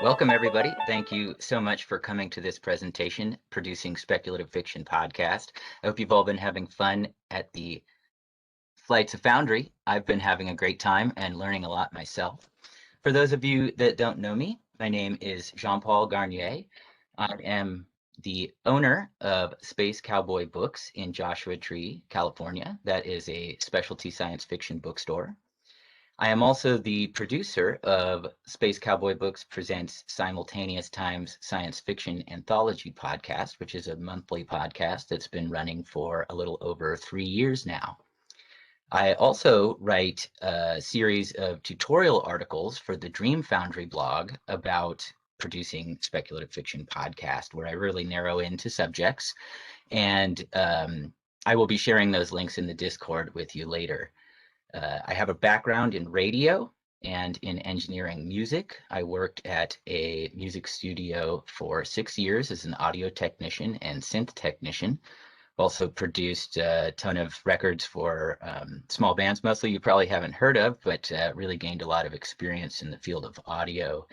Welcome, everybody. Thank you so much for coming to this presentation, Producing Speculative Fiction Podcast. I hope you've all been having fun at the Flights of Foundry. I've been having a great time and learning a lot myself. For those of you that don't know me, my name is Jean-Paul Garnier. I am the owner of Space Cowboy Books in Joshua Tree, California. That is a specialty science fiction bookstore. I am also the producer of Space Cowboy Books Presents Simultaneous Times Science Fiction Anthology podcast, which is a monthly podcast that's been running for a little over 3 years now. I also write a series of tutorial articles for the Dream Foundry blog about producing speculative fiction podcast, where I really narrow into subjects. And I will be sharing those links in the Discord with you later. I have a background in radio and in engineering music. I worked at a music studio for 6 years as an audio technician and synth technician. Also produced a ton of records for small bands, mostly you probably haven't heard of, but really gained a lot of experience in the field of audio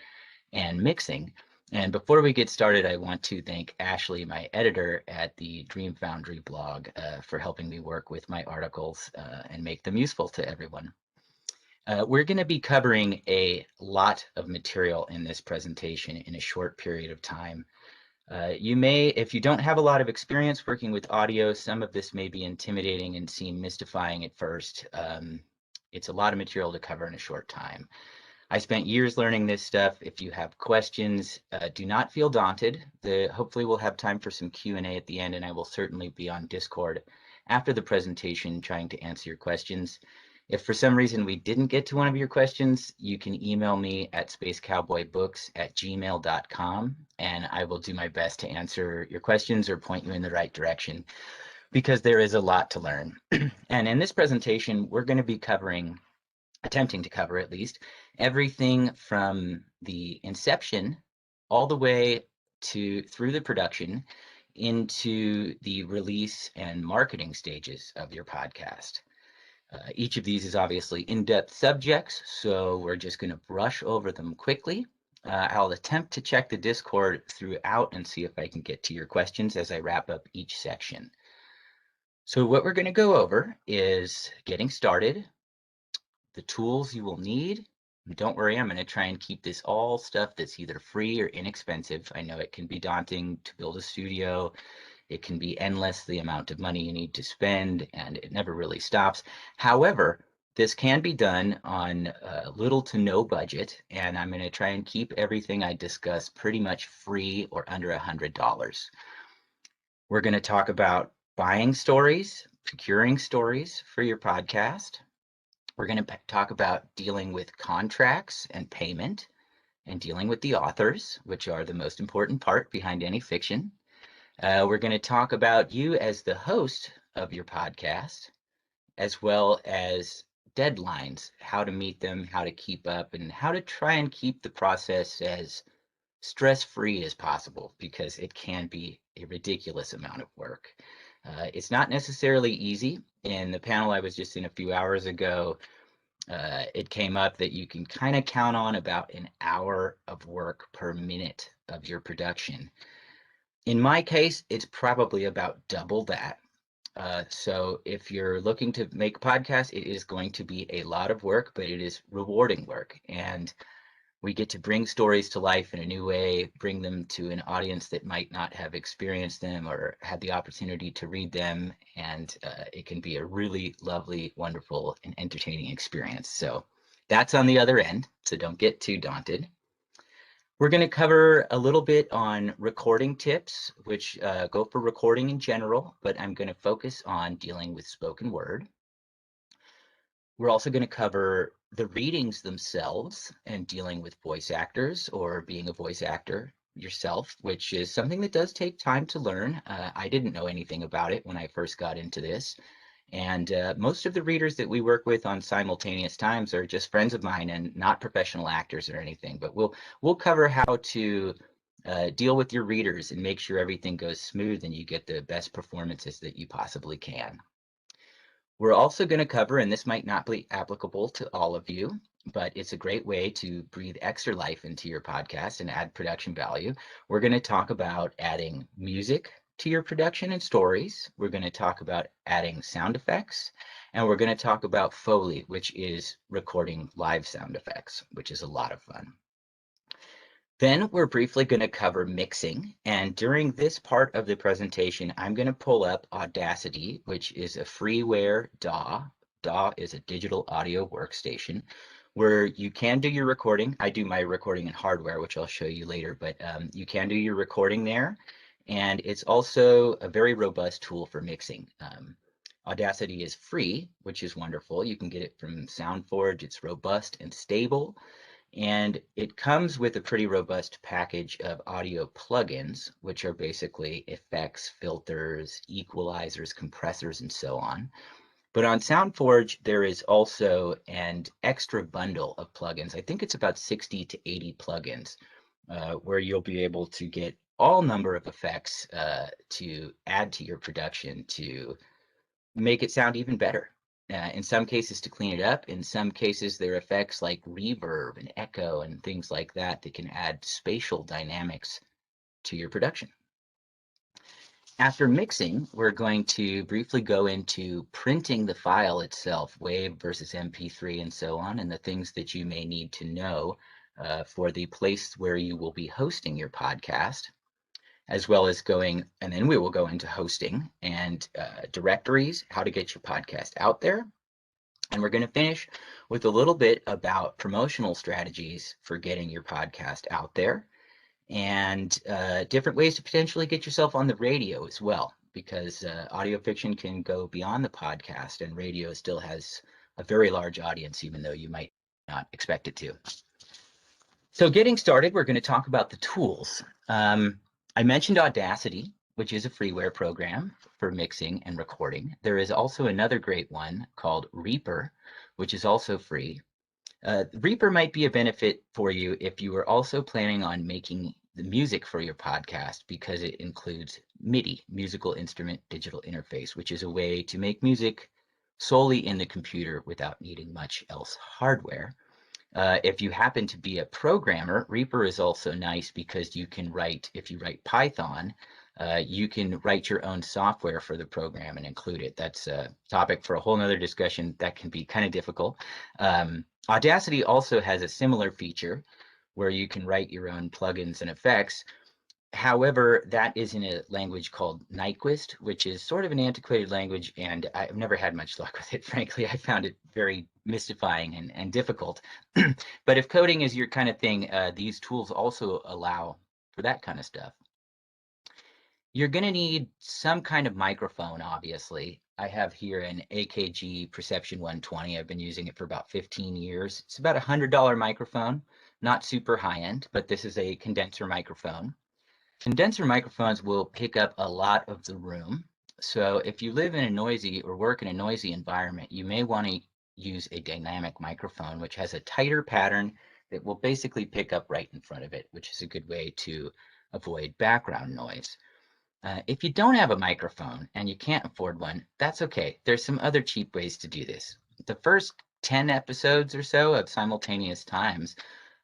and mixing. And before we get started, I want to thank Ashley, my editor at the Dream Foundry blog, for helping me work with my articles and make them useful to everyone. We're going to be covering a lot of material in this presentation in a short period of time. You may, if you don't have a lot of experience working with audio, some of this may be intimidating and seem mystifying at first. It's a lot of material to cover in a short time. I spent years learning this stuff. If you have questions, do not feel daunted. Hopefully we'll have time for some Q&A at the end, and I will certainly be on Discord after the presentation trying to answer your questions. If for some reason we didn't get to one of your questions, you can email me at spacecowboybooks@gmail.com, and I will do my best to answer your questions or point you in the right direction, because there is a lot to learn. And in this presentation, we're going to be attempting to cover at least, everything from the inception all the way through the production into the release and marketing stages of your podcast. Each of these is obviously in-depth subjects, so we're just going to brush over them quickly. I'll attempt to check the Discord throughout and see if I can get to your questions as I wrap up each section. So what we're going to go over is getting started, the tools you will need. Don't worry, I'm going to try and keep this all stuff that's either free or inexpensive. I know it can be daunting to build a studio. It can be endless, the amount of money you need to spend, and it never really stops. However, this can be done on little to no budget, and I'm going to try and keep everything I discuss pretty much free or under $100. We're going to talk about buying stories, procuring stories for your podcast. We're going to talk about dealing with contracts and payment, and dealing with the authors, which are the most important part behind any fiction. We're going to talk about you as the host of your podcast, as well as deadlines, how to meet them, how to keep up, and how to try and keep the process as stress-free as possible, because it can be a ridiculous amount of work. It's not necessarily easy. In the panel I was just in a few hours ago, it came up that you can kind of count on about an hour of work per minute of your production. In my case, it's probably about double that. So if you're looking to make a podcast, it is going to be a lot of work, but it is rewarding work. And we get to bring stories to life in a new way, bring them to an audience that might not have experienced them or had the opportunity to read them. And it can be a really lovely, wonderful, and entertaining experience. So that's on the other end, so don't get too daunted. We're going to cover a little bit on recording tips, which go for recording in general, but I'm going to focus on dealing with spoken word. We're also going to cover the readings themselves and dealing with voice actors or being a voice actor yourself, which is something that does take time to learn. I didn't know anything about it when I first got into this. And most of the readers that we work with on Simultaneous Times are just friends of mine and not professional actors or anything. But we'll cover how to deal with your readers and make sure everything goes smooth and you get the best performances that you possibly can. We're also going to cover, and this might not be applicable to all of you, but it's a great way to breathe extra life into your podcast and add production value. We're going to talk about adding music to your production and stories. We're going to talk about adding sound effects, and we're going to talk about Foley, which is recording live sound effects, which is a lot of fun. Then we're briefly going to cover mixing, and during this part of the presentation, I'm going to pull up Audacity, which is a freeware DAW. DAW is a digital audio workstation where you can do your recording. I do my recording in hardware, which I'll show you later, but you can do your recording there, and it's also a very robust tool for mixing. Audacity is free, which is wonderful. You can get it from SoundForge. It's robust and stable. And it comes with a pretty robust package of audio plugins, which are basically effects, filters, equalizers, compressors, and so on. But on SoundForge, there is also an extra bundle of plugins. I think it's about 60 to 80 plugins where you'll be able to get all number of effects to add to your production to make it sound even better. In some cases to clean it up. In some cases, there are effects like reverb and echo and things like that that can add spatial dynamics to your production. After mixing, we're going to briefly go into printing the file itself, WAV versus MP3 and so on, and the things that you may need to know for the place where you will be hosting your podcast, as well as and then we will go into hosting and directories, how to get your podcast out there. And we're going to finish with a little bit about promotional strategies for getting your podcast out there and different ways to potentially get yourself on the radio as well, because audio fiction can go beyond the podcast and radio still has a very large audience, even though you might not expect it to. So getting started, we're going to talk about the tools. I mentioned Audacity, which is a freeware program for mixing and recording. There is also another great one called Reaper, which is also free. Reaper might be a benefit for you if you are also planning on making the music for your podcast, because it includes MIDI, musical instrument digital interface, which is a way to make music solely in the computer without needing much else hardware. If you happen to be a programmer, Reaper is also nice because you can write, if you write Python, you can write your own software for the program and include it. That's a topic for a whole nother discussion. That can be kind of difficult. Audacity also has a similar feature where you can write your own plugins and effects. However, that is in a language called Nyquist, which is sort of an antiquated language, and I've never had much luck with it, frankly. I found it very mystifying and difficult. But if coding is your kind of thing, these tools also allow for that kind of stuff. You're going to need some kind of microphone, obviously. I have here an AKG Perception 120. I've been using it for about 15 years. It's about a $100 microphone, not super high-end, but this is a condenser microphone. Condenser microphones will pick up a lot of the room. So if you live in a noisy or work in a noisy environment, you may want to use a dynamic microphone, which has a tighter pattern that will basically pick up right in front of it, which is a good way to avoid background noise. If you don't have a microphone and you can't afford one, that's okay. There's some other cheap ways to do this. The first 10 episodes or so of Simultaneous Times,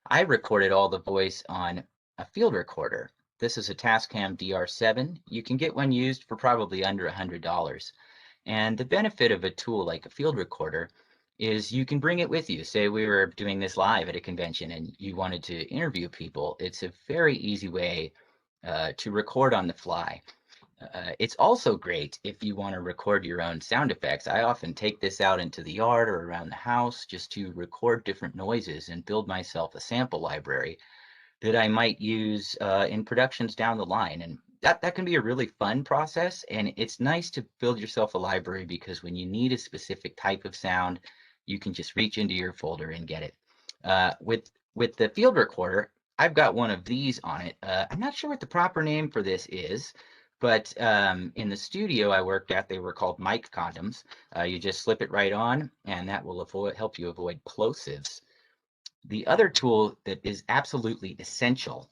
I recorded all the voice on a field recorder. This is a Tascam DR7. You can get one used for probably under $100. And the benefit of a tool like a field recorder is you can bring it with you. Say we were doing this live at a convention and you wanted to interview people. It's a very easy way to record on the fly. It's also great if you want to record your own sound effects. I often take this out into the yard or around the house just to record different noises and build myself a sample library that I might use in productions down the line. And that can be a really fun process. And it's nice to build yourself a library because when you need a specific type of sound, you can just reach into your folder and get it. With the field recorder, I've got one of these on it. I'm not sure what the proper name for this is, but in the studio I worked at, they were called mic condoms. You just slip it right on, and that will help you avoid plosives. The other tool that is absolutely essential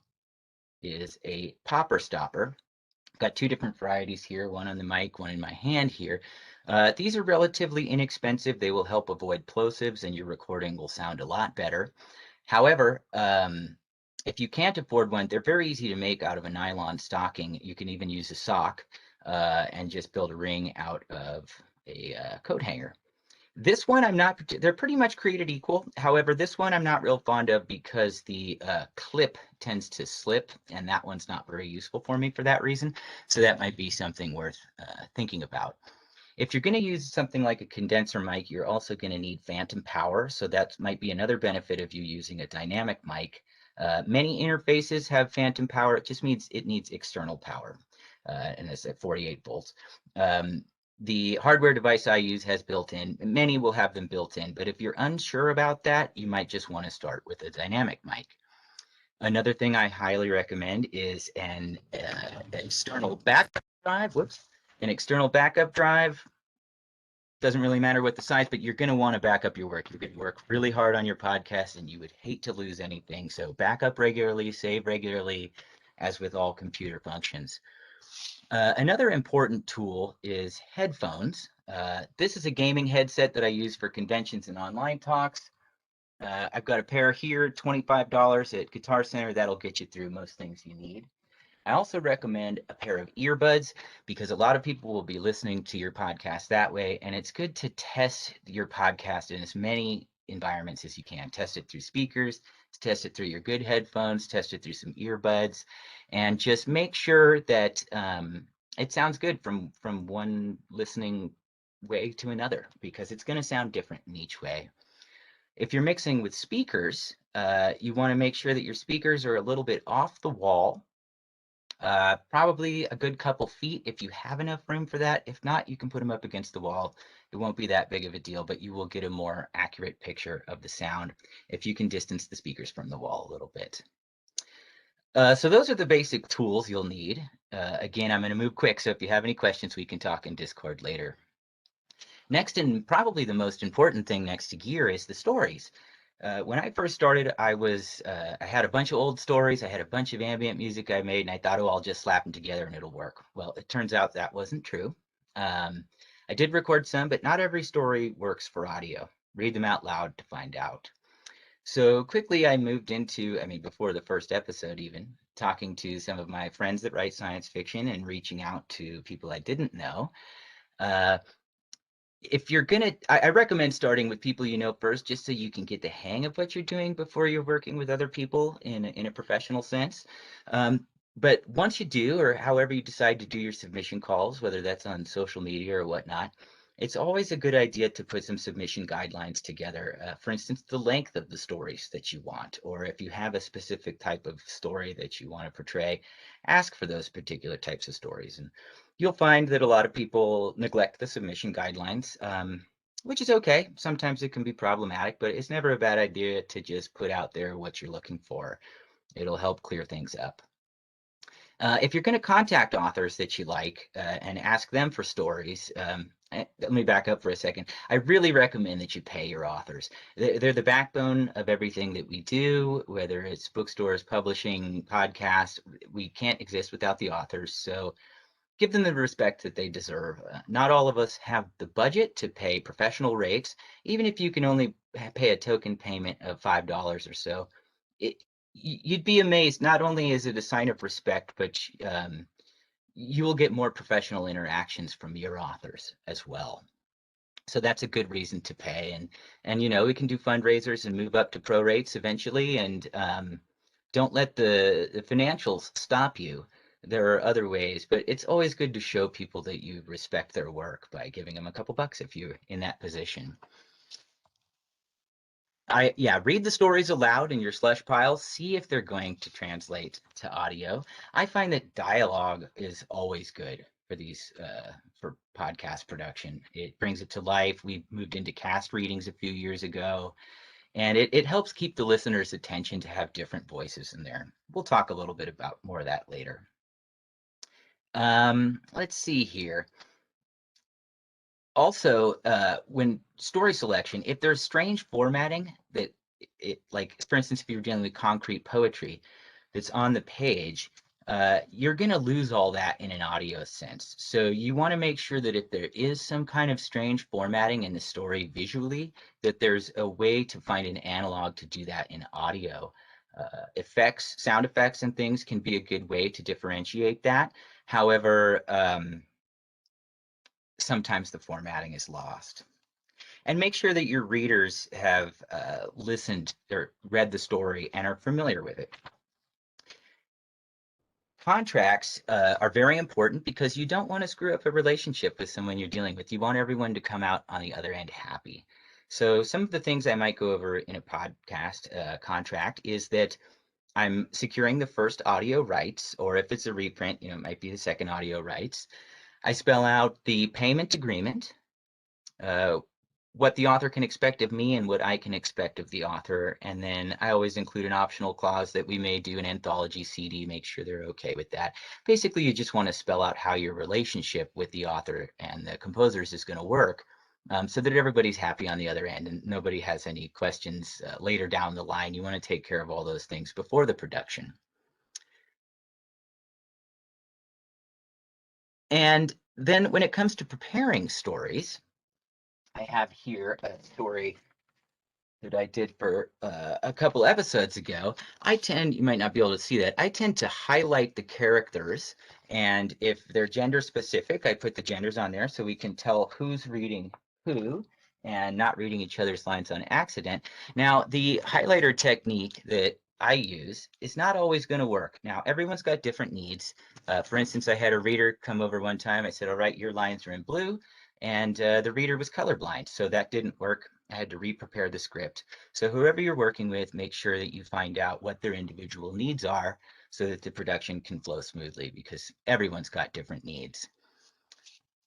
is a popper stopper. I've got two different varieties here, one on the mic, one in my hand here. These are relatively inexpensive. They will help avoid plosives and your recording will sound a lot better. However, if you can't afford one, they're very easy to make out of a nylon stocking. You can even use a sock and just build a ring out of a coat hanger. This one I'm not, they're pretty much created equal. However, this one I'm not real fond of because the clip tends to slip, and that one's not very useful for me for that reason. So that might be something worth thinking about. If you're going to use something like a condenser mic, you're also going to need phantom power. So that might be another benefit of you using a dynamic mic. Many interfaces have phantom power. It just means it needs external power, and it's at 48 volts. The hardware device I use has built-in. Many will have them built in, but if you're unsure about that, you might just want to start with a dynamic mic. Another thing I highly recommend is an external backup drive. Whoops. An external backup drive. Doesn't really matter what the size, but you're going to want to back up your work. You're going to work really hard on your podcast and you would hate to lose anything. So back up regularly, save regularly, as with all computer functions. Another important tool is headphones. This is a gaming headset that I use for conventions and online talks. I've got a pair here, $25 at Guitar Center. That'll get you through most things you need. I also recommend a pair of earbuds because a lot of people will be listening to your podcast that way, and it's good to test your podcast in as many environments as you can. Test it through speakers, test it through your good headphones, test it through some earbuds, and just make sure that it sounds good from one listening way to another, because it's going to sound different in each way. If you're mixing with speakers, you want to make sure that your speakers are a little bit off the wall. Probably a good couple feet if you have enough room for that. If not, you can put them up against the wall. It won't be that big of a deal, but you will get a more accurate picture of the sound if you can distance the speakers from the wall a little bit. So those are the basic tools you'll need. Again, I'm going to move quick, so if you have any questions, we can talk in Discord later. Next, and probably the most important thing next to gear, is the stories. When I first started, I had a bunch of old stories. I had a bunch of ambient music I made, and I thought, oh, I'll just slap them together and it'll work. Well, it turns out that wasn't true. I did record some, but not every story works for audio. Read them out loud to find out. So quickly, I moved into, before the first episode even, talking to some of my friends that write science fiction and reaching out to people I didn't know. If you're gonna, I recommend starting with people you know first, just so you can get the hang of what you're doing before you're working with other people in a professional sense. But once you do, or however you decide to do your submission calls, whether that's on social media or whatnot, it's always a good idea to put some submission guidelines together. For instance, the length of the stories that you want, or if you have a specific type of story that you want to portray, ask for those particular types of stories. And you'll find that a lot of people neglect the submission guidelines, which is okay. Sometimes it can be problematic, but it's never a bad idea to just put out there what you're looking for. It'll help clear things up. If you're going to contact authors that you like and ask them for stories, let me back up for a second. I really recommend that you pay your authors. They're the backbone of everything that we do, whether it's bookstores, publishing, podcasts. We can't exist without the authors. So give them the respect that they deserve. Not all of us have the budget to pay professional rates. Even if you can only pay a token payment of $5 or so, you'd be amazed. Not only is it a sign of respect, but you will get more professional interactions from your authors as well. So that's a good reason to pay. And we can do fundraisers and move up to pro rates eventually. And don't let the financials stop you. There are other ways, but it's always good to show people that you respect their work by giving them a couple bucks if you're in that position. Read the stories aloud in your slush piles. See if they're going to translate to audio. I find that dialogue is always good for these for podcast production. It brings it to life. We moved into cast readings a few years ago, and it helps keep the listener's attention to have different voices in there. We'll talk a little bit about more of that later. Let's see here. Also, when story selection, if there's strange formatting that like, for instance, if you're dealing with concrete poetry that's on the page, you're going to lose all that in an audio sense. So you want to make sure that if there is some kind of strange formatting in the story visually, that there's a way to find an analog to do that in audio. Effects, sound effects and things can be a good way to differentiate that. However, sometimes the formatting is lost. And make sure that your readers have listened or read the story and are familiar with it. Contracts are very important because you don't want to screw up a relationship with someone you're dealing with. You want everyone to come out on the other end happy. So some of the things I might go over in a podcast contract is that I'm securing the first audio rights, or if it's a reprint, it might be the second audio rights. I spell out the payment agreement, uh, what the author can expect of me and what I can expect of the author. And then I always include an optional clause that we may do an anthology CD, make sure they're okay with that. Basically, you just want to spell out how your relationship with the author and the composers is going to work, so that everybody's happy on the other end and nobody has any questions later down the line. You want to take care of all those things before the production. And then when it comes to preparing stories, I have here a story that I did for a couple episodes ago. You might not be able to see that, I tend to highlight the characters, and if they're gender specific, I put the genders on there so we can tell who's reading who and not reading each other's lines on accident. Now, the highlighter technique that I use is not always going to work. Now, everyone's got different needs. For instance, I had a reader come over one time. I said, all right, your lines are in blue. And the reader was colorblind, so that didn't work. I had to re-prepare the script. So whoever you're working with, make sure that you find out what their individual needs are so that the production can flow smoothly, because everyone's got different needs.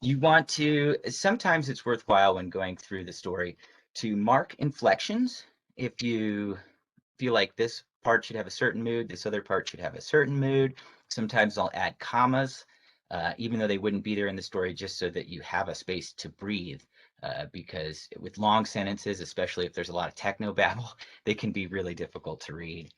You want to, sometimes it's worthwhile when going through the story to mark inflections. If you feel like this part should have a certain mood, this other part should have a certain mood. Sometimes I'll add commas, even though they wouldn't be there in the story, just so that you have a space to breathe. Because with long sentences, especially if there's a lot of techno babble, they can be really difficult to read.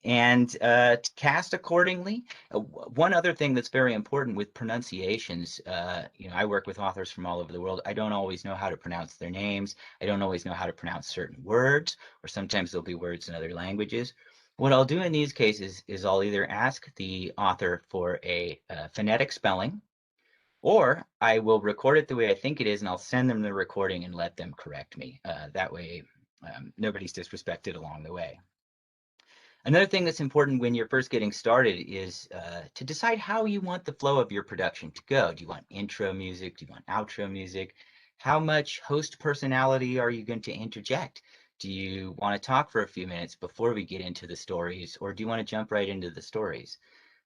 And to cast accordingly. One other thing that's very important with pronunciations, I work with authors from all over the world. I don't always know how to pronounce their names. I don't always know how to pronounce certain words, or sometimes there'll be words in other languages. What I'll do in these cases is I'll either ask the author for a phonetic spelling, or I will record it the way I think it is, and I'll send them the recording and let them correct me. That way, nobody's disrespected along the way. Another thing that's important when you're first getting started is to decide how you want the flow of your production to go. Do you want intro music? Do you want outro music? How much host personality are you going to interject? Do you want to talk for a few minutes before we get into the stories, or do you want to jump right into the stories?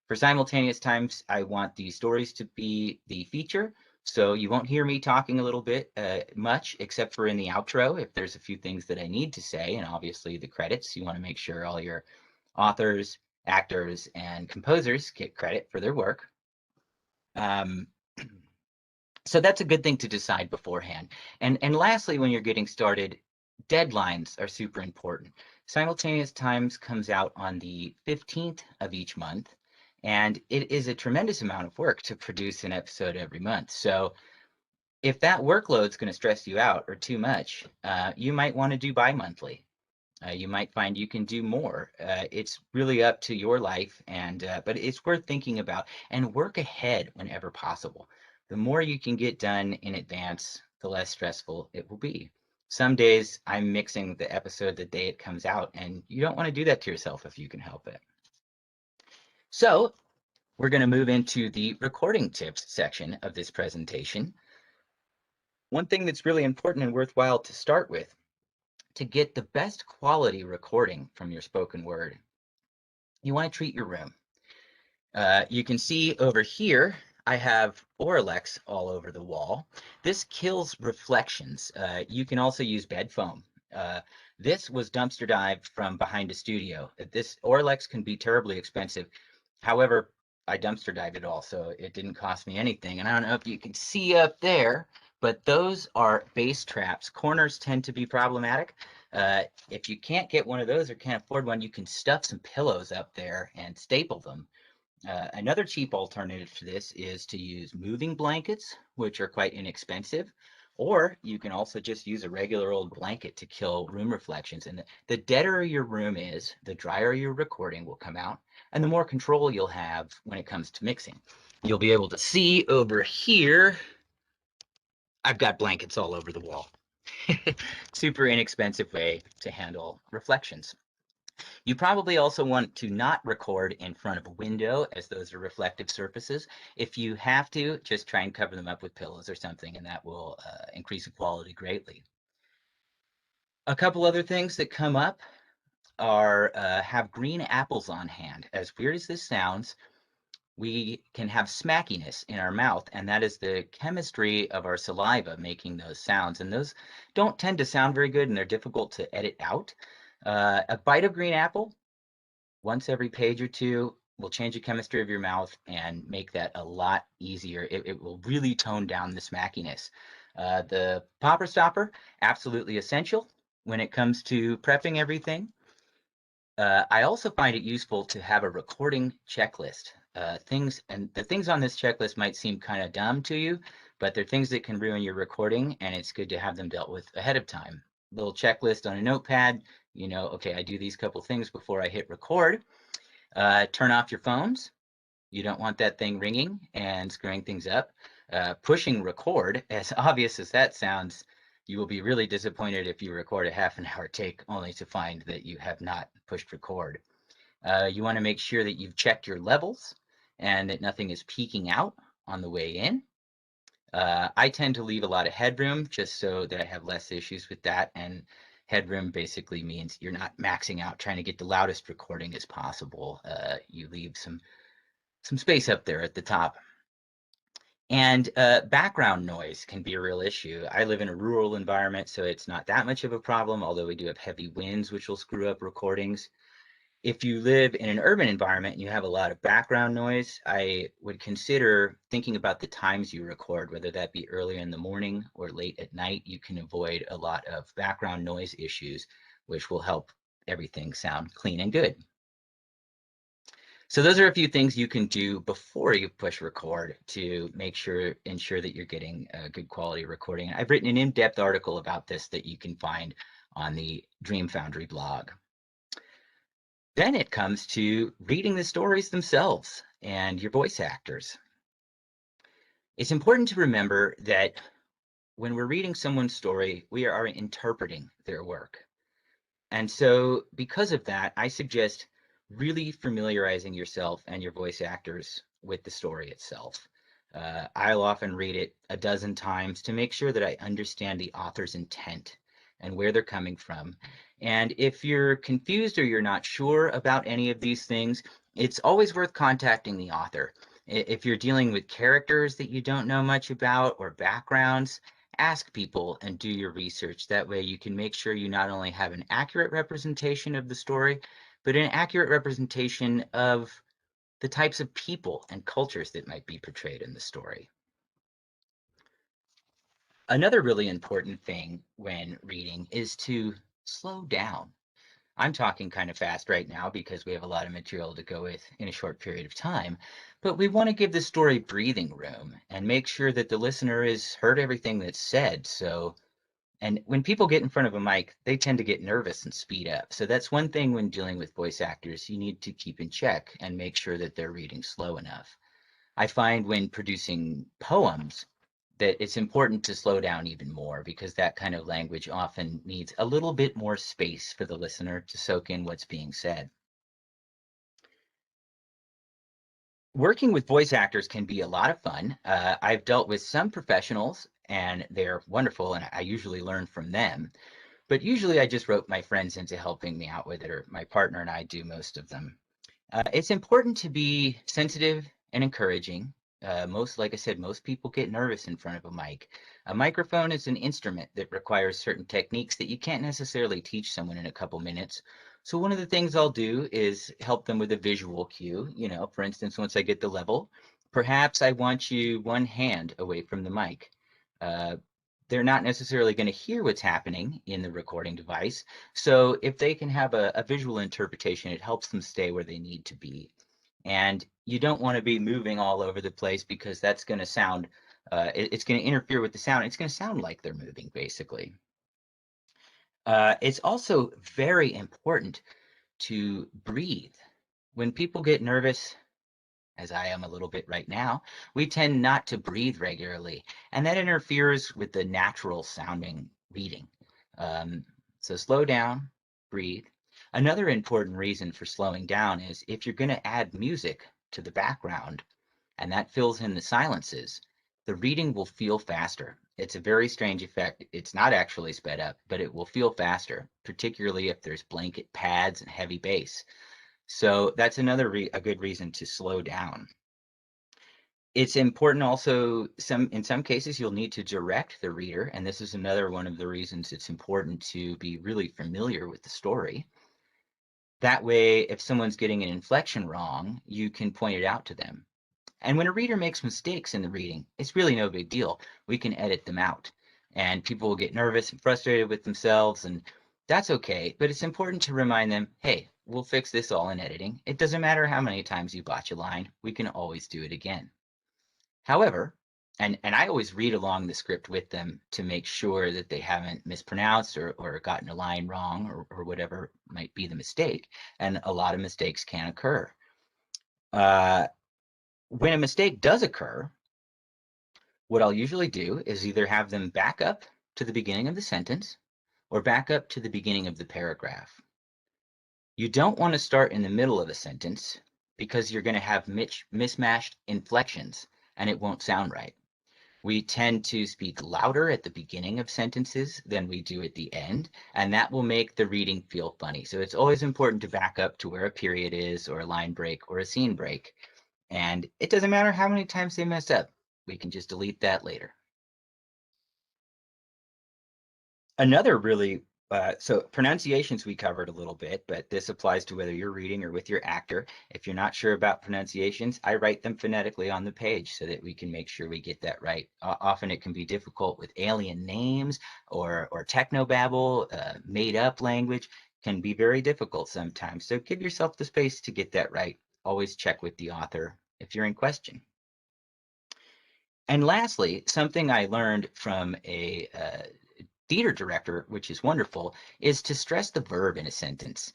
For simultaneous times, I want the stories to be the feature, so you won't hear me talking a little bit much, except for in the outro, if there's a few things that I need to say, and obviously the credits. You want to make sure all your authors, actors, and composers get credit for their work. So that's a good thing to decide beforehand. And lastly, when you're getting started, deadlines are super important. Simultaneous Times comes out on the 15th of each month, and it is a tremendous amount of work to produce an episode every month. So if that workload's going to stress you out or too much, you might want to do bi-monthly. You might find you can do more. It's really up to your life, but it's worth thinking about, and work ahead whenever possible. The more you can get done in advance, the less stressful it will be. Some days I'm mixing the episode the day it comes out, and you don't want to do that to yourself if you can help it. So we're going to move into the recording tips section of this presentation. One thing that's really important and worthwhile to start with, to get the best quality recording from your spoken word, you want to treat your room. You can see over here, I have Auralex all over the wall. This kills reflections. You can also use bed foam. This was dumpster dived from behind a studio. This Auralex can be terribly expensive. However, I dumpster dived it all, so it didn't cost me anything. And I don't know if you can see up there, but those are bass traps. Corners tend to be problematic. If you can't get one of those or can't afford one, you can stuff some pillows up there and staple them. Another cheap alternative to this is to use moving blankets, which are quite inexpensive, or you can also just use a regular old blanket to kill room reflections. And the deader your room is, the drier your recording will come out, and the more control you'll have when it comes to mixing. You'll be able to see over here, I've got blankets all over the wall. Super inexpensive way to handle reflections. You probably also want to not record in front of a window, as those are reflective surfaces. If you have to, just try and cover them up with pillows or something, and that will increase the quality greatly. A couple other things that come up are have green apples on hand. As weird as this sounds, we can have smackiness in our mouth, and that is the chemistry of our saliva making those sounds. And those don't tend to sound very good, and they're difficult to edit out. A bite of green apple once every page or two will change the chemistry of your mouth and make that a lot easier. It will really tone down the smackiness. The popper stopper, absolutely essential when it comes to prepping everything. I also find it useful to have a recording checklist. The things on this checklist might seem kind of dumb to you, but they're things that can ruin your recording, and it's good to have them dealt with ahead of time. Little checklist on a notepad, okay, I do these couple things before I hit record. Turn off your phones. You don't want that thing ringing and screwing things up. Pushing record, as obvious as that sounds, you will be really disappointed if you record a half an hour take only to find that you have not pushed record. You want to make sure that you've checked your levels and that nothing is peeking out on the way in. I tend to leave a lot of headroom just so that I have less issues with that. And headroom basically means you're not maxing out trying to get the loudest recording as possible. You leave some space up there at the top. And background noise can be a real issue. I live in a rural environment, so it's not that much of a problem, although we do have heavy winds, which will screw up recordings. If you live in an urban environment and you have a lot of background noise, I would consider thinking about the times you record, whether that be early in the morning or late at night. You can avoid a lot of background noise issues, which will help everything sound clean and good. So those are a few things you can do before you push record to ensure that you're getting a good quality recording. I've written an in-depth article about this that you can find on the Dream Foundry blog. Then it comes to reading the stories themselves and your voice actors. It's important to remember that when we're reading someone's story, we are interpreting their work. And so because of that, I suggest really familiarizing yourself and your voice actors with the story itself. I'll often read it a dozen times to make sure that I understand the author's intent and where they're coming from. And if you're confused or you're not sure about any of these things, it's always worth contacting the author. If you're dealing with characters that you don't know much about or backgrounds, ask people and do your research. That way you can make sure you not only have an accurate representation of the story, but an accurate representation of the types of people and cultures that might be portrayed in the story. Another really important thing when reading is to slow down. I'm talking kind of fast right now because we have a lot of material to go with in a short period of time, but we want to give the story breathing room and make sure that the listener has heard everything that's said. And when people get in front of a mic, they tend to get nervous and speed up. So that's one thing when dealing with voice actors, you need to keep in check and make sure that they're reading slow enough. I find when producing poems that it's important to slow down even more because that kind of language often needs a little bit more space for the listener to soak in what's being said. Working with voice actors can be a lot of fun. I've dealt with some professionals and they're wonderful and I usually learn from them. But usually I just rope my friends into helping me out with it, or my partner and I do most of them. It's important to be sensitive and encouraging. Like I said, most people get nervous in front of a mic. A microphone is an instrument that requires certain techniques that you can't necessarily teach someone in a couple minutes. So one of the things I'll do is help them with a visual cue. For instance, once I get the level, perhaps I want you one hand away from the mic. They're not necessarily going to hear what's happening in the recording device. So if they can have a visual interpretation, it helps them stay where they need to be. And you don't want to be moving all over the place because that's going to sound, it's going to interfere with the sound. It's going to sound like they're moving, basically. It's also very important to breathe. When people get nervous, as I am a little bit right now, we tend not to breathe regularly, and that interferes with the natural sounding reading. Um, so slow down, breathe. Another important reason for slowing down is if you're going to add music to the background and that fills in the silences, the reading will feel faster. It's a very strange effect. It's not actually sped up, but it will feel faster, particularly if there's blanket pads and heavy bass. So that's another a good reason to slow down. It's important also, in some cases, you'll need to direct the reader, and this is another one of the reasons it's important to be really familiar with the story. That way, if someone's getting an inflection wrong, you can point it out to them. And when a reader makes mistakes in the reading, it's really no big deal. We can edit them out. And people will get nervous and frustrated with themselves, and that's okay. But it's important to remind them, hey, we'll fix this all in editing. It doesn't matter how many times you botch a line, we can always do it again. However, and I always read along the script with them to make sure that they haven't mispronounced or gotten a line wrong or whatever might be the mistake. And a lot of mistakes can occur. When a mistake does occur, what I'll usually do is either have them back up to the beginning of the sentence or back up to the beginning of the paragraph. You don't want to start in the middle of a sentence because you're going to have mismatched inflections and it won't sound right. We tend to speak louder at the beginning of sentences than we do at the end, and that will make the reading feel funny. So it's always important to back up to where a period is or a line break or a scene break. And it doesn't matter how many times they mess up. We can just delete that later. Another really, so pronunciations we covered a little bit, but this applies to whether you're reading or with your actor. If you're not sure about pronunciations, I write them phonetically on the page so that we can make sure we get that right. Often it can be difficult with alien names or technobabble, made up language can be very difficult sometimes. So give yourself the space to get that right. Always check with the author if you're in question. And lastly, something I learned from a theater director, which is wonderful, is to stress the verb in a sentence.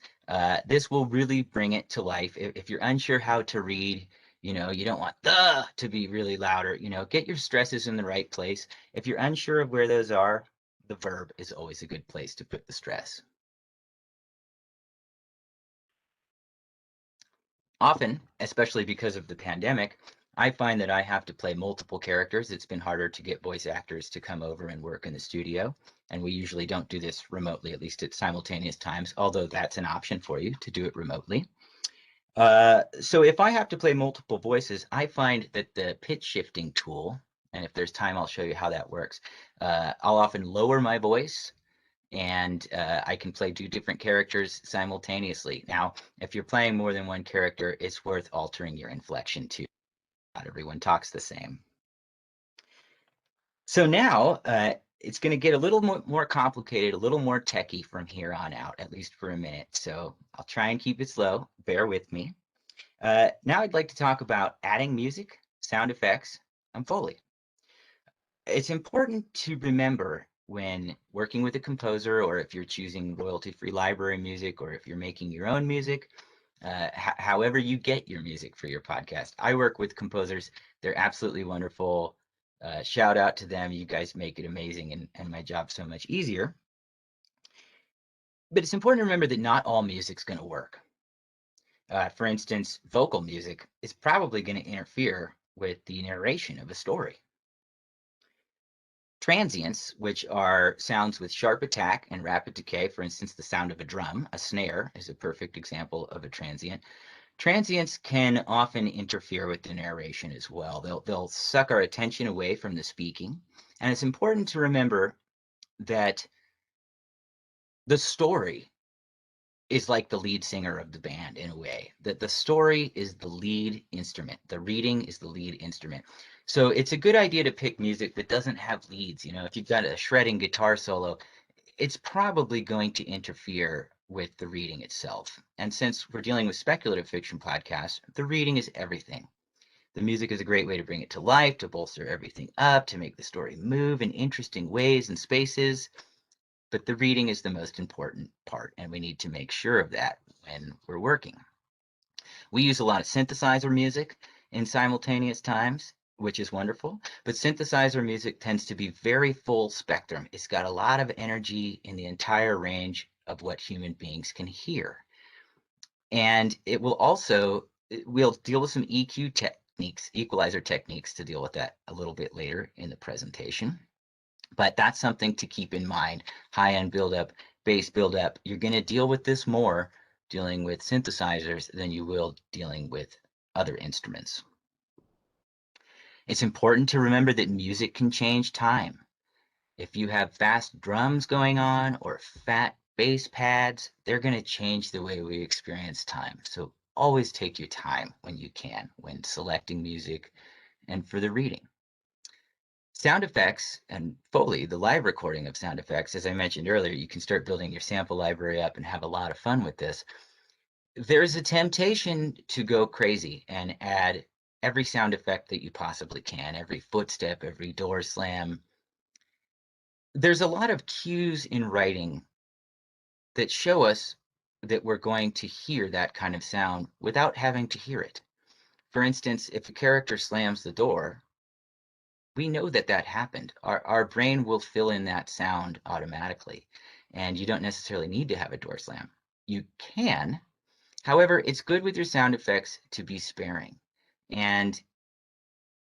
This will really bring it to life. If you're unsure how to read, you don't want the to be really louder, get your stresses in the right place. If you're unsure of where those are, the verb is always a good place to put the stress. Often, especially because of the pandemic, I find that I have to play multiple characters. It's been harder to get voice actors to come over and work in the studio. And we usually don't do this remotely, at least at simultaneous times, although that's an option for you to do it remotely. So if I have to play multiple voices, I find that the pitch shifting tool, and if there's time, I'll show you how that works. I'll often lower my voice and I can play two different characters simultaneously. Now, if you're playing more than one character, it's worth altering your inflection too. Not everyone talks the same. So now it's going to get a little more complicated, a little more techie from here on out, at least for a minute. So I'll try and keep it slow. Bear with me. Now I'd like to talk about adding music, sound effects, and Foley. It's important to remember when working with a composer, or if you're choosing royalty-free library music, or if you're making your own music, however you get your music for your podcast. I work with composers. They're absolutely wonderful. Shout out to them. You guys make it amazing and my job so much easier. But it's important to remember that not all music's going to work. For instance, vocal music is probably going to interfere with the narration of a story. Transients, which are sounds with sharp attack and rapid decay, for instance, the sound of a drum, a snare is a perfect example of a transient. Transients can often interfere with the narration as well. They'll suck our attention away from the speaking. And it's important to remember that the story is like the lead singer of the band in a way, that the story is the lead instrument. The reading is the lead instrument. So it's a good idea to pick music that doesn't have leads. If you've got a shredding guitar solo, it's probably going to interfere with the reading itself. And since we're dealing with speculative fiction podcasts, the reading is everything. The music is a great way to bring it to life, to bolster everything up, to make the story move in interesting ways and spaces. But the reading is the most important part, and we need to make sure of that when we're working. We use a lot of synthesizer music in simultaneous times, which is wonderful, but synthesizer music tends to be very full spectrum. It's got a lot of energy in the entire range of what human beings can hear. And it will also, we'll deal with some EQ techniques, equalizer techniques to deal with that a little bit later in the presentation. But that's something to keep in mind. High-end buildup, bass buildup. You're going to deal with this more dealing with synthesizers than you will dealing with other instruments. It's important to remember that music can change time. If you have fast drums going on or fat bass pads, they're going to change the way we experience time. So always take your time when you can, when selecting music and for the reading. Sound effects and Foley, the live recording of sound effects, as I mentioned earlier, you can start building your sample library up and have a lot of fun with this. There's a temptation to go crazy and add every sound effect that you possibly can, every footstep, every door slam. There's a lot of cues in writing that show us that we're going to hear that kind of sound without having to hear it. For instance, if a character slams the door, we know that that happened. Our brain will fill in that sound automatically, and you don't necessarily need to have a door slam. You can. However, it's good with your sound effects to be sparing. And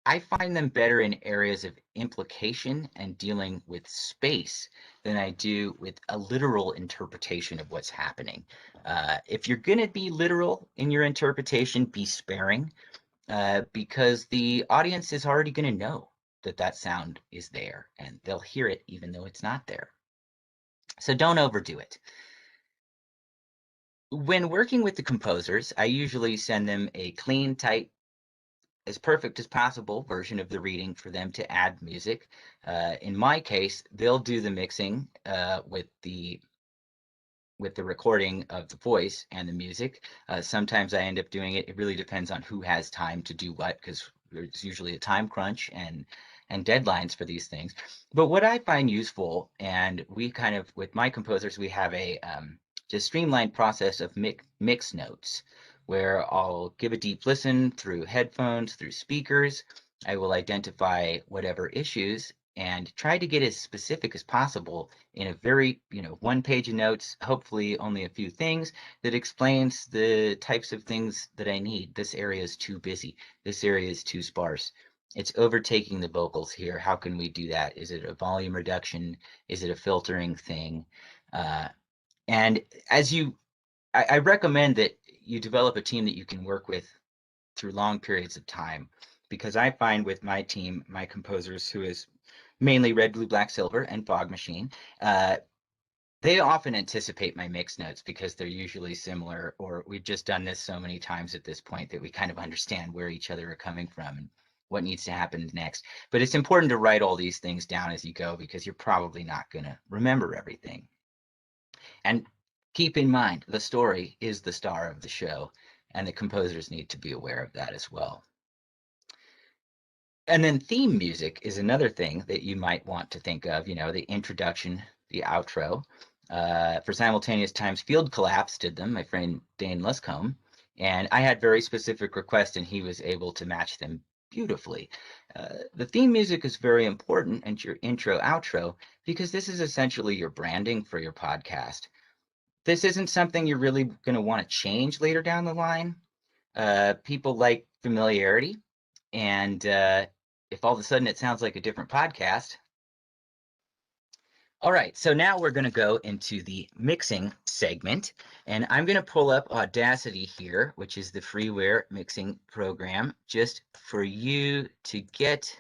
I find them better in areas of implication and dealing with space than I do with a literal interpretation of what's happening. If you're going to be literal in your interpretation, be sparing, because the audience is already going to know that that sound is there, and they'll hear it even though it's not there. So don't overdo it. When working with the composers, I usually send them a clean, tight, as perfect as possible version of the reading for them to add music. In my case, they'll do the mixing with the recording of the voice and the music. Sometimes I end up doing it. It really depends on who has time to do what, because there's usually a time crunch and deadlines for these things. But what I find useful, and we kind of, with my composers, we have a just streamlined process of mix notes, where I'll give a deep listen through headphones, through speakers. I will identify whatever issues and try to get as specific as possible in a very, one page of notes, hopefully only a few things, that explains the types of things that I need. This area is too busy. This area is too sparse. It's overtaking the vocals here. How can we do that? Is it a volume reduction? Is it a filtering thing? And I recommend that you develop a team that you can work with through long periods of time, because I find with my team, my composers, who is mainly Red, Blue, Black, Silver, and Fog Machine, they often anticipate my mix notes because they're usually similar, or we've just done this so many times at this point that we kind of understand where each other are coming from and what needs to happen next. But it's important to write all these things down as you go, because you're probably not going to remember everything. And keep in mind, the story is the star of the show, and the composers need to be aware of that as well. And then theme music is another thing that you might want to think of, the introduction, the outro. For Simultaneous Times, Field Collapse did them, my friend Dane Luscombe, and I had very specific requests, and he was able to match them beautifully. The theme music is very important, and your intro, outro, because this is essentially your branding for your podcast. This isn't something you're really going to want to change later down the line. People like familiarity, and if all of a sudden it sounds like a different podcast. All right, so now we're going to go into the mixing segment, and I'm going to pull up Audacity here, which is the freeware mixing program, just for you to get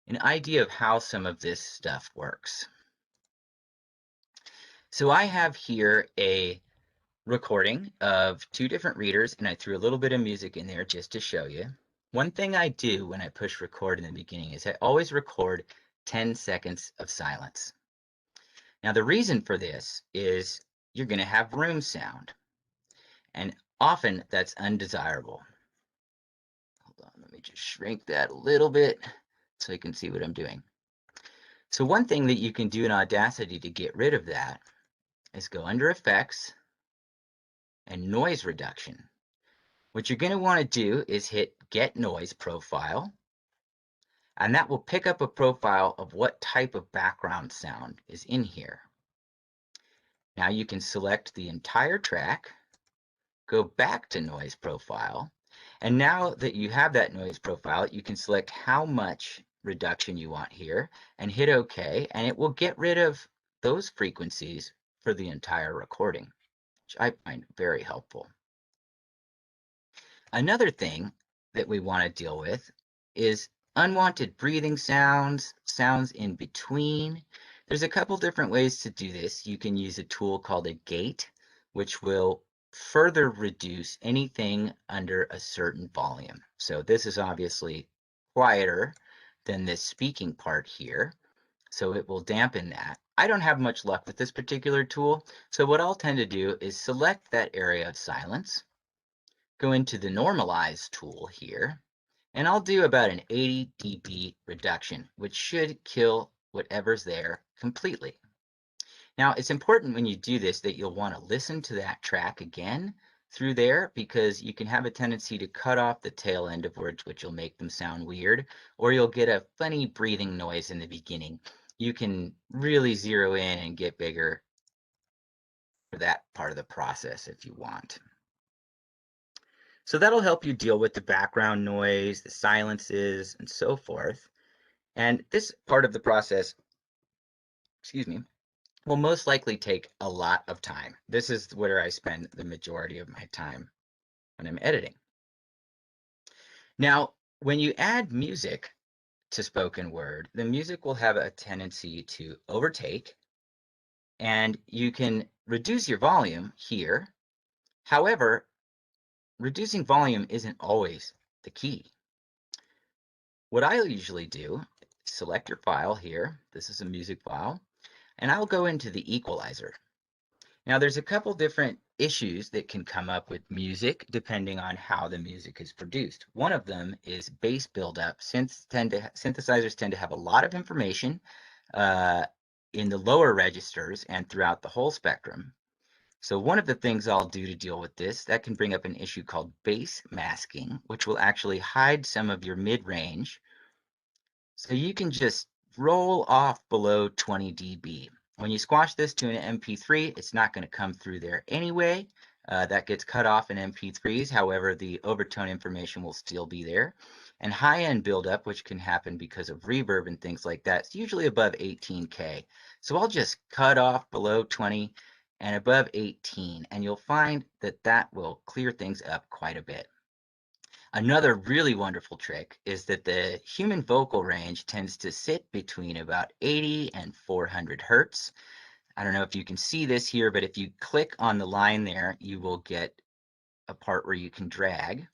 an idea of how some of this stuff works. So I have here a recording of two different readers, and I threw a little bit of music in there just to show you. One thing I do when I push record in the beginning is I always record 10 seconds of silence. Now, the reason for this is you're going to have room sound. And often that's undesirable. Hold on, let me just shrink that a little bit so you can see what I'm doing. So one thing that you can do in Audacity to get rid of that is go under Effects and Noise Reduction. What you're going to want to do is hit Get Noise Profile, and that will pick up a profile of what type of background sound is in here. Now you can select the entire track, go back to Noise Profile, and now that you have that noise profile, you can select how much reduction you want here and hit OK, and it will get rid of those frequencies for the entire recording, which I find very helpful. Another thing that we want to deal with is unwanted breathing sounds, sounds in between. There's a couple different ways to do this. You can use a tool called a gate, which will further reduce anything under a certain volume. So this is obviously quieter than this speaking part here, so it will dampen that. I don't have much luck with this particular tool, so what I'll tend to do is select that area of silence, go into the normalize tool here, and I'll do about an 80 dB reduction, which should kill whatever's there completely. Now, it's important when you do this that you'll want to listen to that track again through there, because you can have a tendency to cut off the tail end of words, which will make them sound weird, or you'll get a funny breathing noise in the beginning. You can really zero in and get bigger for that part of the process if you want. So that'll help you deal with the background noise, the silences, and so forth. And this part of the process, excuse me, will most likely take a lot of time. This is where I spend the majority of my time when I'm editing. Now, when you add music to spoken word, the music will have a tendency to overtake, and you can reduce your volume here. However, reducing volume isn't always the key. What I'll usually do, select your file here. This is a music file, and I'll go into the equalizer. Now, there's a couple different issues that can come up with music depending on how the music is produced. One of them is bass buildup. Synthesizers tend to have a lot of information in the lower registers and throughout the whole spectrum. So one of the things I'll do to deal with this, that can bring up an issue called bass masking, which will actually hide some of your mid-range. So you can just roll off below 20 dB. When you squash this to an MP3, it's not going to come through there anyway. That gets cut off in MP3s. However, the overtone information will still be there. And high-end buildup, which can happen because of reverb and things like that, it's usually above 18K. So I'll just cut off below 20 and above 18, and you'll find that that will clear things up quite a bit. Another really wonderful trick is that the human vocal range tends to sit between about 80 and 400 hertz. I don't know if you can see this here, but if you click on the line there, you will get a part where you can drag.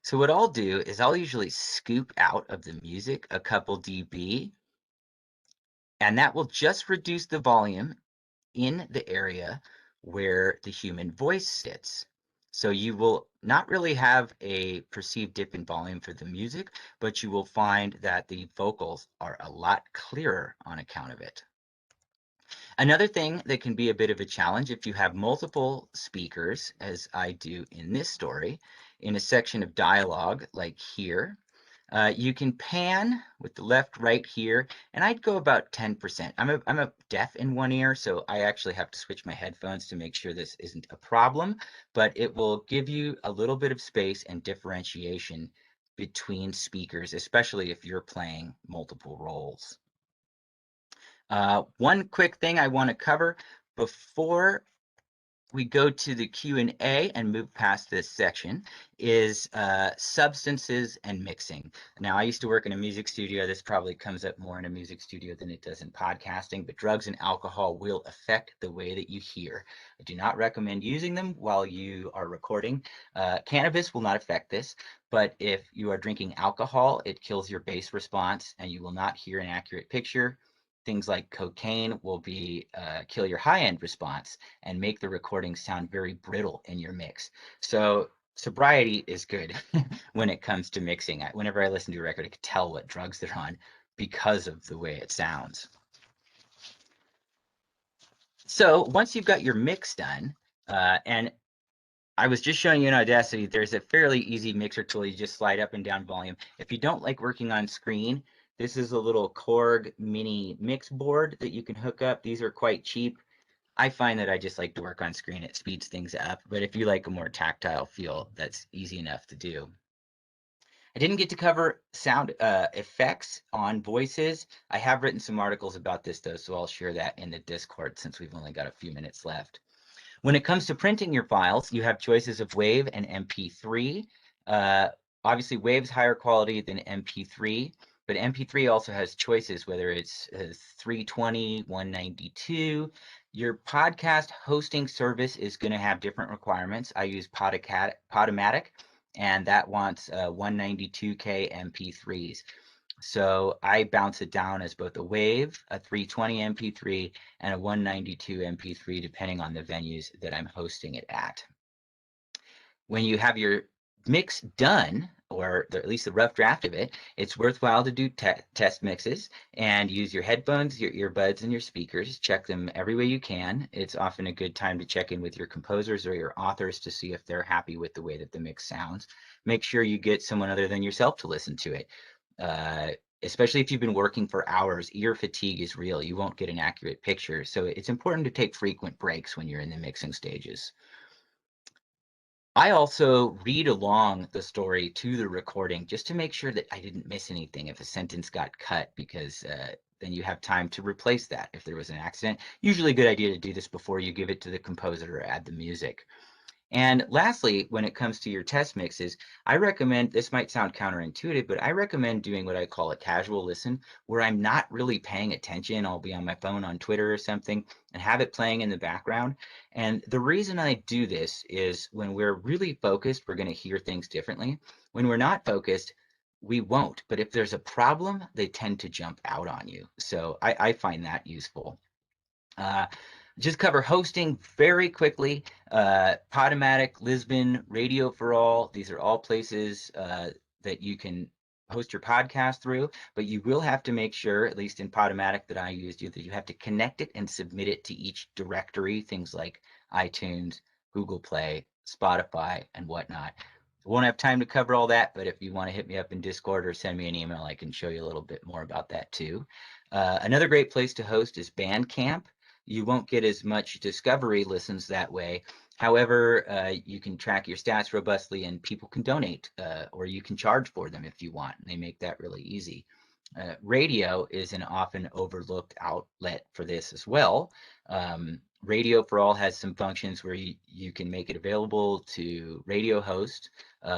So what I'll do is I'll usually scoop out of the music a couple dB, and that will just reduce the volume in the area where the human voice sits. So you will not really have a perceived dip in volume for the music, but you will find that the vocals are a lot clearer on account of it. Another thing that can be a bit of a challenge if you have multiple speakers, as I do in this story, in a section of dialogue like here, you can pan with the left, right here, and I'd go about 10%. I'm a deaf in one ear, so I actually have to switch my headphones to make sure this isn't a problem, but it will give you a little bit of space and differentiation between speakers, especially if you're playing multiple roles. One quick thing I want to cover before we go to the Q&A and move past this section is substances and mixing. Now, I used to work in a music studio. This probably comes up more in a music studio than it does in podcasting, but drugs and alcohol will affect the way that you hear. I do not recommend using them while you are recording. Cannabis will not affect this, but if you are drinking alcohol, it kills your bass response and you will not hear an accurate picture. things like cocaine will be kill your high-end response and make the recording sound very brittle in your mix. So sobriety is good when it comes to mixing. Whenever I listen to a record, I can tell what drugs they're on because of the way it sounds. So once you've got your mix done, and I was just showing you in Audacity, there's a fairly easy mixer tool. You just slide up and down volume. If you don't like working on screen, this is a little Korg mini mix board that you can hook up. These are quite cheap. I find that I just like to work on screen. It speeds things up. But if you like a more tactile feel, that's easy enough to do. I didn't get to cover sound effects on voices. I have written some articles about this, though, so I'll share that in the Discord since we've only got a few minutes left. When it comes to printing your files, you have choices of WAV and MP3. Obviously, WAV's higher quality than MP3, but MP3 also has choices, whether it's 320, 192. Your podcast hosting service is going to have different requirements. I use Podomatic, and that wants 192K MP3s. So I bounce it down as both a WAV, a 320 MP3, and a 192 MP3, depending on the venues that I'm hosting it at. When you have your mix done, or at least the rough draft of it, it's worthwhile to do test mixes and use your headphones, your earbuds, and your speakers. Check them every way you can. It's often a good time to check in with your composers or your authors to see if they're happy with the way that the mix sounds. Make sure you get someone other than yourself to listen to it. Especially if you've been working for hours, ear fatigue is real. You won't get an accurate picture. So it's important to take frequent breaks when you're in the mixing stages. I also read along the story to the recording just to make sure that I didn't miss anything if a sentence got cut, because then you have time to replace that if there was an accident. Usually a good idea to do this before you give it to the composer or add the music. And lastly, when it comes to your test mixes, I recommend, this might sound counterintuitive, but I recommend doing what I call a casual listen, where I'm not really paying attention. I'll be on my phone on Twitter or something and have it playing in the background. And the reason I do this is when we're really focused, we're going to hear things differently. When we're not focused, we won't. But if there's a problem, they tend to jump out on you. So I find that useful. Just cover hosting very quickly. Podomatic, Lisbon, Radio for All. These are all places that you can host your podcast through, but you will have to make sure, at least in Podomatic that I used, that you have to connect it and submit it to each directory, things like iTunes, Google Play, Spotify, and whatnot. I won't have time to cover all that, but if you want to hit me up in Discord or send me an email, I can show you a little bit more about that too. Another great place to host is Bandcamp. You won't get as much discovery listens that way. However, you can track your stats robustly and people can donate, or you can charge for them if you want. They make that really easy. Radio is an often overlooked outlet for this as well. Radio for All has some functions where you can make it available to radio hosts.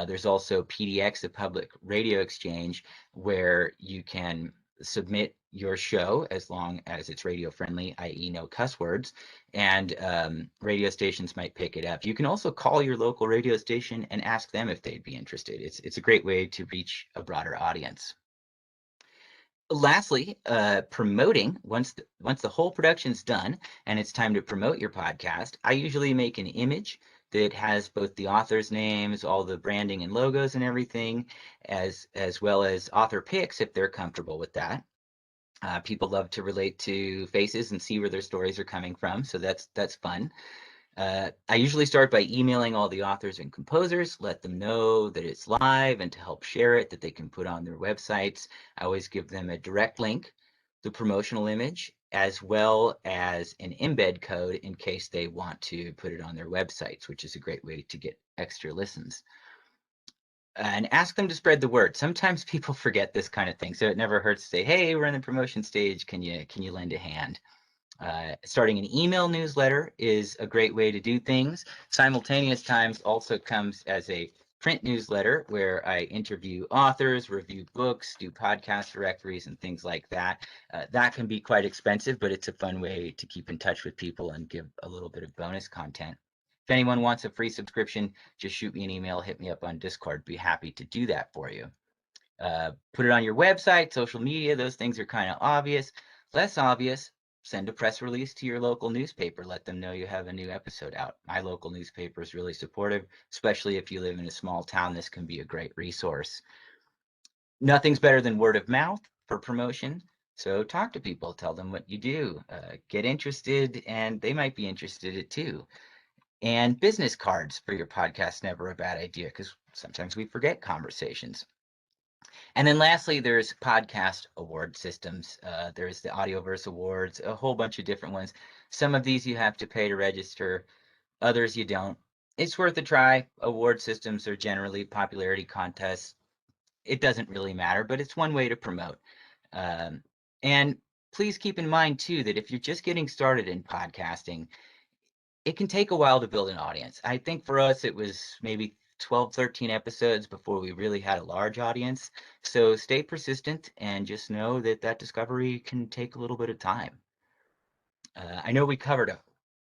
There's also PDX, the Public Radio Exchange, where you can submit your show as long as it's radio friendly, i.e. no cuss words, and radio stations might pick it up. You can also call your local radio station and ask them if they'd be interested. It's a great way to reach a broader audience. Lastly, promoting. Once the whole production's done and it's time to promote your podcast, I usually make an image that has both the author's names, all the branding and logos and everything, as well as author pics if they're comfortable with that. People love to relate to faces and see where their stories are coming from, so that's fun. I usually start by emailing all the authors and composers, let them know that it's live and to help share it, that they can put on their websites. I always give them a direct link, the promotional image, as well as an embed code in case they want to put it on their websites, which is a great way to get extra listens. And ask them to spread the word. Sometimes people forget this kind of thing, so it never hurts to say, hey, we're in the promotion stage, can you lend a hand? Starting an email newsletter is a great way to do things. Simultaneous Times also comes as a print newsletter where I interview authors, review books, do podcast directories, and things like that. That can be quite expensive, but it's a fun way to keep in touch with people and give a little bit of bonus content. If anyone wants a free subscription, just shoot me an email, hit me up on Discord. Be happy to do that for you. Put it on your website, social media, those things are kind of obvious. Less obvious, send a press release to your local newspaper. Let them know you have a new episode out. My local newspaper is really supportive, especially if you live in a small town. This can be a great resource. Nothing's better than word of mouth for promotion. So talk to people, tell them what you do, get interested, and they might be interested too. And business cards for your podcast, never a bad idea because sometimes we forget conversations. And then lastly, there's podcast award systems. There's the Audioverse Awards, a whole bunch of different ones. Some of these you have to pay to register, others you don't. It's worth a try. Award systems are generally popularity contests. It doesn't really matter, but it's one way to promote. And please keep in mind too that if you're just getting started in podcasting, it can take a while to build an audience. I think for us, it was maybe 12, 13 episodes before we really had a large audience. So stay persistent and just know that that discovery can take a little bit of time. I know we covered a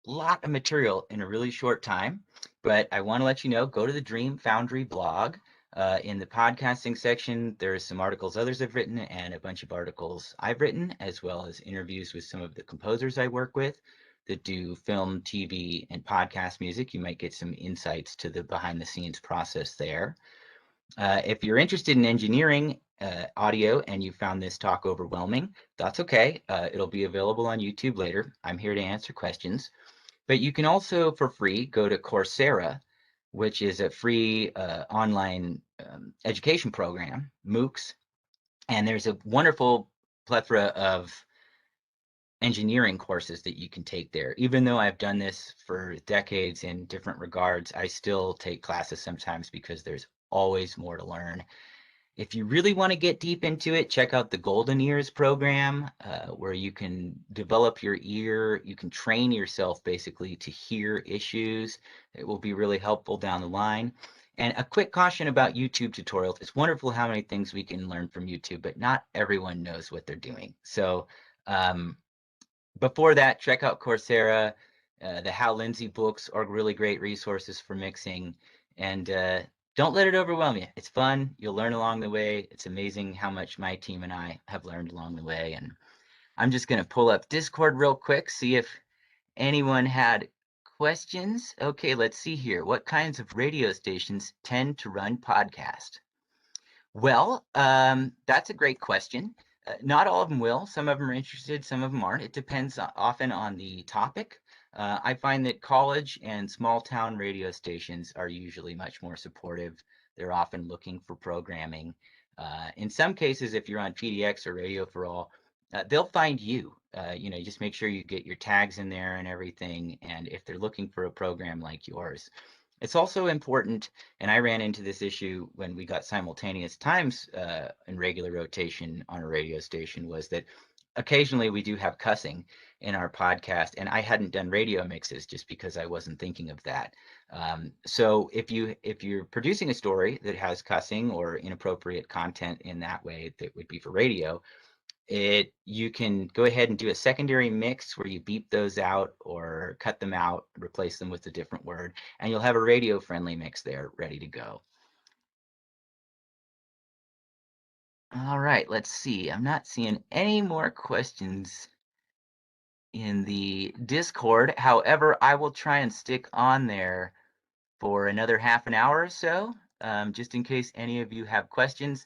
lot of material in a really short time, but I want to let you know, go to the Dream Foundry blog. In the podcasting section, there's some articles others have written and a bunch of articles I've written, as well as interviews with some of the composers I work with that do film, TV, and podcast music. You might get some insights to the behind the scenes process there. If you're interested in engineering audio and you found this talk overwhelming, that's okay. It'll be available on YouTube later. I'm here to answer questions. But you can also, for free, go to Coursera, which is a free online education program, MOOCs. And there's a wonderful plethora of engineering courses that you can take there. Even though I've done this for decades in different regards, I still take classes sometimes because there's always more to learn. If you really want to get deep into it, check out the Golden Ears program, where you can develop your ear. You can train yourself basically to hear issues. It will be really helpful down the line. And a quick caution about YouTube tutorials. It's wonderful how many things we can learn from YouTube, but not everyone knows what they're doing. So before that, check out Coursera. The Hal Lindsey books are really great resources for mixing. And don't let it overwhelm you. It's fun. You'll learn along the way. It's amazing how much my team and I have learned along the way. And I'm just going to pull up Discord real quick, see if anyone had questions. Okay, let's see here. What kinds of radio stations tend to run podcasts? Well, that's a great question. Not all of them will. Some of them are interested, some of them aren't. It depends often on the topic. I find that college and small town radio stations are usually much more supportive. They're often looking for programming. In some cases, if you're on PDX or Radio for All, they'll find you. You just make sure you get your tags in there and everything. And if they're looking for a program like yours, it's also important, and I ran into this issue when we got simultaneous times in regular rotation on a radio station, was that occasionally we do have cussing in our podcast, and I hadn't done radio mixes just because I wasn't thinking of that. So if you're producing a story that has cussing or inappropriate content in that way that would be for radio, you can go ahead and do a secondary mix where you beep those out or cut them out, replace them with a different word, and you'll have a radio friendly mix there ready to go. All right, let's see. I'm not seeing any more questions in the Discord. However, I will try and stick on there for another half an hour or so, just in case any of you have questions.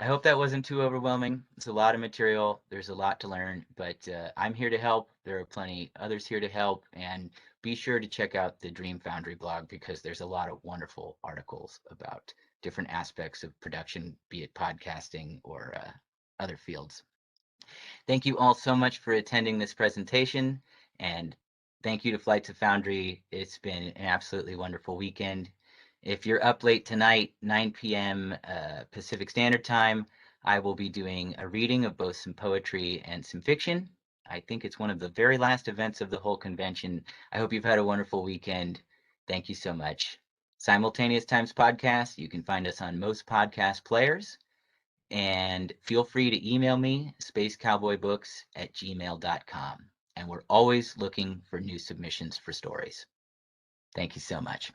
I hope that wasn't too overwhelming. It's a lot of material. There's a lot to learn, but I'm here to help. There are plenty others here to help, and be sure to check out the Dream Foundry blog because there's a lot of wonderful articles about different aspects of production, be it podcasting or other fields. Thank you all so much for attending this presentation, and thank you to Flight to Foundry. It's been an absolutely wonderful weekend. If you're up late tonight, 9 p.m. Pacific Standard Time, I will be doing a reading of both some poetry and some fiction. I think it's one of the very last events of the whole convention. I hope you've had a wonderful weekend. Thank you so much. Simultaneous Times Podcast, you can find us on most podcast players. And feel free to email me, spacecowboybooks@gmail.com. And we're always looking for new submissions for stories. Thank you so much.